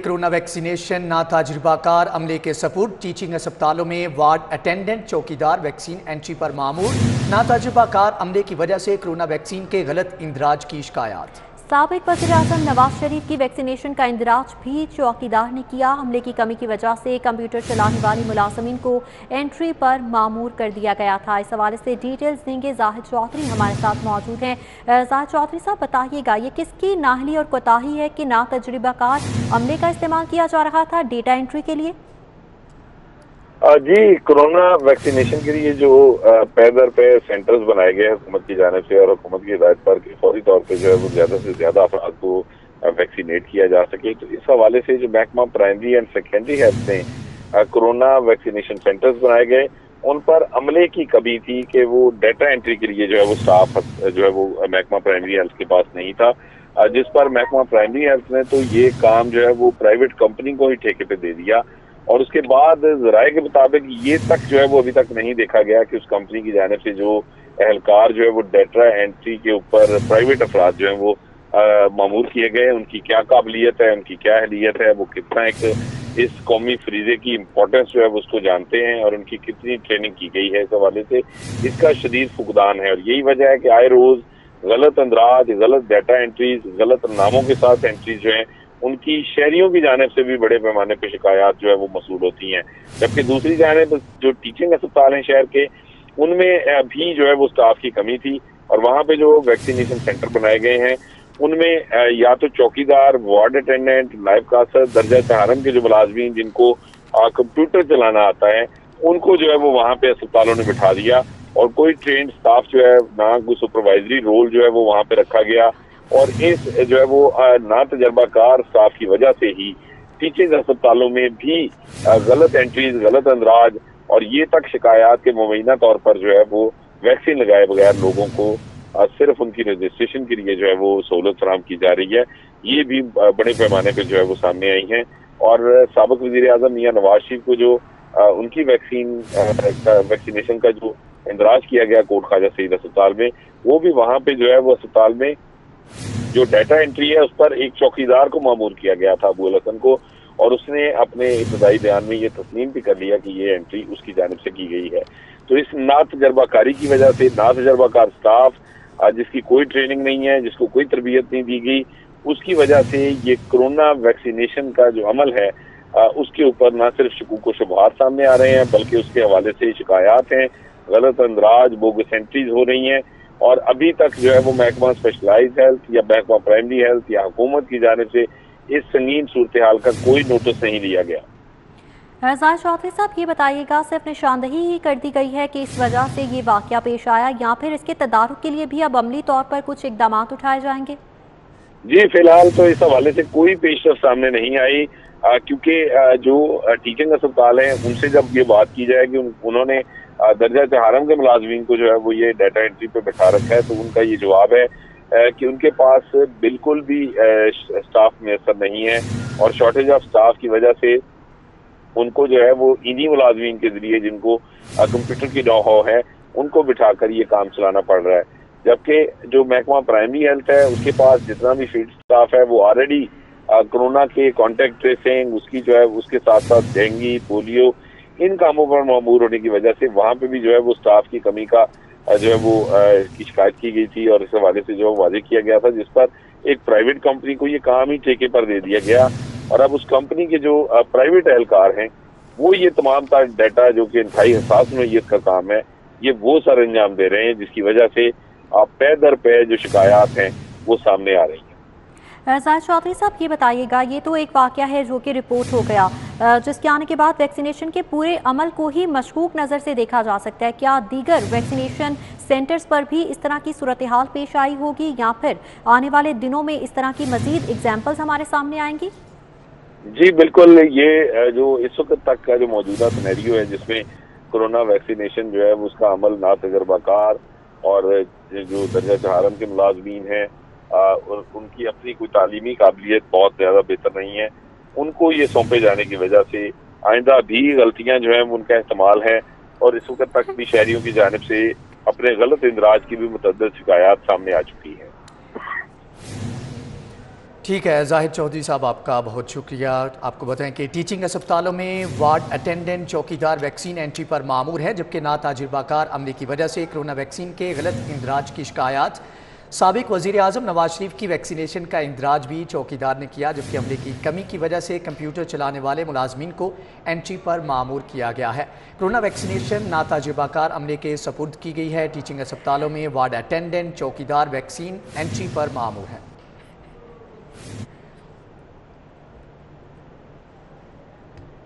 Corona vaccination ना तजुर्बाकार अमले के सपुर्द। टीचिंग अस्पतालों में वार्ड अटेंडेंट चौकीदार वैक्सीन एंट्री पर मामूर। ना तजुर्बाकार अमले की वजह से कोरोना वैक्सीन के गलत इंदराज की शिकायत। साबिक वज़ीर-ए-आज़म नवाज शरीफ की वैक्सीनेशन का इंदराज भी चौकीदार ने किया। हमले की कमी की वजह से कंप्यूटर चलाने वाली मुलाजमीन को एंट्री पर मामूर कर दिया गया था। इस हवाले से डिटेल्स देंगे जाहिद चौधरी हमारे साथ मौजूद हैं। जाहिद चौधरी साहब, बताइएगा ये किसकी नाहली और कोताही है कि ना तजुर्बाकार अमले का इस्तेमाल किया जा रहा था डेटा एंट्री के लिए? जी, कोरोना वैक्सीनेशन के लिए जो पे दर पे सेंटर्स बनाए गए हैं हुकूमत की जानिब से और हुकूमत की हिदायत पर कि फौरी तौर पे जो है वो ज्यादा से ज्यादा अफराद को वैक्सीनेट किया जा सके, तो इस हवाले से जो महकमा प्राइमरी एंड सेकेंडरी हेल्थ ने कोरोना वैक्सीनेशन सेंटर्स बनाए गए, उन पर अमले की कमी थी कि वो डाटा एंट्री के लिए जो है वो स्टाफ जो है वो महकमा प्राइमरी हेल्थ के पास नहीं था, जिस पर महकमा प्राइमरी हेल्थ ने तो ये काम जो है वो प्राइवेट कंपनी को ही ठेके पे दे दिया। और उसके बाद ज़राए के मुताबिक ये तक जो है वो अभी तक नहीं देखा गया कि उस कंपनी की जानिब से जो एहलकार जो है वो डाटा एंट्री के ऊपर प्राइवेट अफराद जो है वो मामूर किए गए, उनकी क्या काबिलियत है, उनकी क्या अहलियत है, वो कितना एक इस कौमी फरीजे की इम्पोर्टेंस जो है वो उसको जानते हैं और उनकी कितनी ट्रेनिंग की गई है। इस हवाले से इसका शदीद फुकदान है और यही वजह है कि आए रोज गलत अंदराज, गलत डाटा एंट्रीज, गलत नामों के साथ एंट्रीज जो है उनकी शहरियों की जानिब से भी बड़े पैमाने पे शिकायत जो है वो मसूल होती हैं। जबकि दूसरी जानिब जो टीचिंग अस्पताल हैं शहर के, उनमें भी जो है वो स्टाफ की कमी थी और वहाँ पे जो वैक्सीनेशन सेंटर बनाए गए हैं उनमें या तो चौकीदार, वार्ड अटेंडेंट, नायब कासर, दर्जा चहारम के जो मुलाजमीन जिनको कंप्यूटर चलाना आता है, उनको जो है वो वहाँ पे अस्पतालों ने बिठा दिया और कोई ट्रेंड स्टाफ जो है ना कोई सुपरवाइजरी रोल जो है वो वहाँ पे रखा गया। और इस जो है वो ना तजर्बाकार स्टाफ की वजह से ही टीचिंग अस्पतालों में भी गलत एंट्रीज, गलत अंदराज और ये तक शिकायत के मुबैना तौर पर जो है वो वैक्सीन लगाए बगैर लोगों को सिर्फ उनकी रजिस्ट्रेशन के लिए जो है वो सहूलत फराहम की जा रही है, ये भी बड़े पैमाने पर जो है वो सामने आई हैं। और साबिक वज़ीर-ए-आज़म मियां नवाज शरीफ को जो उनकी वैक्सीनेशन का जो इंदराज किया गया कोट ख्वाजा सईद अस्पताल में, वो भी वहाँ पे जो है वो अस्पताल में जो डाटा एंट्री है उस पर एक चौकीदार को मामूर किया गया था, अबू अल हसन को, और उसने अपने इब्तदाई बयान में ये तस्लीम भी कर लिया कि ये एंट्री उसकी जानिब से की गई है। तो इस ना तजर्बाकारी की वजह से ना तजर्बाकार स्टाफ जिसकी कोई ट्रेनिंग नहीं है, जिसको कोई तरबियत नहीं दी गई, उसकी वजह से ये कोरोना वैक्सीनेशन का जो अमल है उसके ऊपर ना सिर्फ शकूक व शुबहात सामने आ रहे हैं बल्कि उसके हवाले से शिकायत हैं, गलत अंदराज, बोगस एंट्रीज हो रही हैं और अभी तक जो है वो महकमा स्पेशलाइज्ड हेल्थ या महकमा प्राइमरी हेल्थ या हुकूमत की जानिब से इस संगीन सूरत हाल का कोई नोटिस नहीं लिया गया। जाहिद चौधरी साहब, ये बताइएगा सिर्फ निशानदही ही कर दी गई है कि इस वजह से ये वाकया पेश आया या फिर इसके तदारुक के लिए भी अब अमली तौर पर कुछ इकदाम उठाए जाएंगे? जी, फिलहाल तो इस हवाले से कोई पेशरफ सामने नहीं आई क्योंकि जो टीचिंग अस्पताल हैं उनसे जब ये बात की जाएगी, उन्होंने दर्जा चहारम के मुलाजमीन को जो है वो ये डाटा एंट्री पे बैठा रखा है, तो उनका ये जवाब है कि उनके पास बिल्कुल भी स्टाफ मैसर नहीं है और शॉर्टेज ऑफ स्टाफ की वजह से उनको जो है वो इन्हीं मुलाजमीन के जरिए जिनको कंप्यूटर की नौ हाव है उनको बिठाकर ये काम चलाना पड़ रहा है। जबकि जो महकमा प्राइमरी हेल्थ है उसके पास जितना भी फील्ड स्टाफ है वो ऑलरेडी कोरोना के कॉन्टेक्ट ट्रेसिंग, उसकी जो है उसके साथ साथ डेंगू, पोलियो, इन कामों पर मामूर होने की वजह से वहाँ पे भी जो है वो स्टाफ की कमी का जो है वो की शिकायत की गई थी और इस हवाले से जो वादे किया गया था, जिस पर एक प्राइवेट कंपनी को ये काम ही ठेके पर दे दिया गया और अब उस कंपनी के जो प्राइवेट एहलकार हैं वो ये तमाम डाटा जो कि इंतहाई हसास नौइयत का काम है ये वो सर अंजाम दे रहे हैं, जिसकी वजह से पे दर पे जो शिकायत हैं वो सामने आ रही हैं। जाहिद चौधरी साहब, ये बताइएगा ये तो एक वाकया है जो कि रिपोर्ट हो गया, जिसके आने के बाद वैक्सीनेशन के पूरे अमल को ही मशकूक नज़र से देखा जा सकता है। क्या दीगर वैक्सीनेशन सेंटर्स पर भी इस तरह की सूरत हाल पेश आई होगी या फिर आने वाले दिनों में इस तरह की मजीद एग्जाम्पल्स हमारे सामने आएंगी? जी बिल्कुल, ये जो इस वक्त तक का जो मौजूदा सिनेरियो है जिसमें कोरोना वैक्सीनेशन जो है उसका अमल ना तजर्बाकार और जो दर्जा चहारम के मुलाजमीन हैं और उनकी अपनी कोई तालीमी काबिलियत बहुत ज़्यादा बेहतर नहीं है, उनको ये सौंपे जाने की वजह से आइंदा भी गलतियां जो हैं उनका इस्तेमाल है और इस वक्त तक भी शहरियों की जानिब से अपने गलत इंदराज की भी मुतअद्दिद शिकायत सामने आ चुकी है। ٹھیک ہے زاہد چودھری صاحب، آپ کا بہت شکریہ۔ آپ کو بتائیں کہ ٹیچنگ اسپتالوں میں وارڈ اٹینڈنٹ چوکیدار ویکسین انٹری پر مامور ہے، جبکہ ناتجربہ کار عملے کی وجہ سے کرونا ویکسین کے غلط اندراج کی شکایات۔ سابق وزیر اعظم نواز شریف کی ویکسینیشن کا اندراج بھی چوکیدار نے کیا، جبکہ عملے کی کمی کی وجہ سے کمپیوٹر چلانے والے ملازمین کو انٹری پر مامور کیا گیا ہے۔ کرونا ویکسینیشن ناتجربہ کار عملے کے سپرد کی گئی ہے۔ ٹیچنگ اسپتالوں میں وارڈ اٹینڈنٹ چوکیدار ویکسین انٹری پر مامور ہیں۔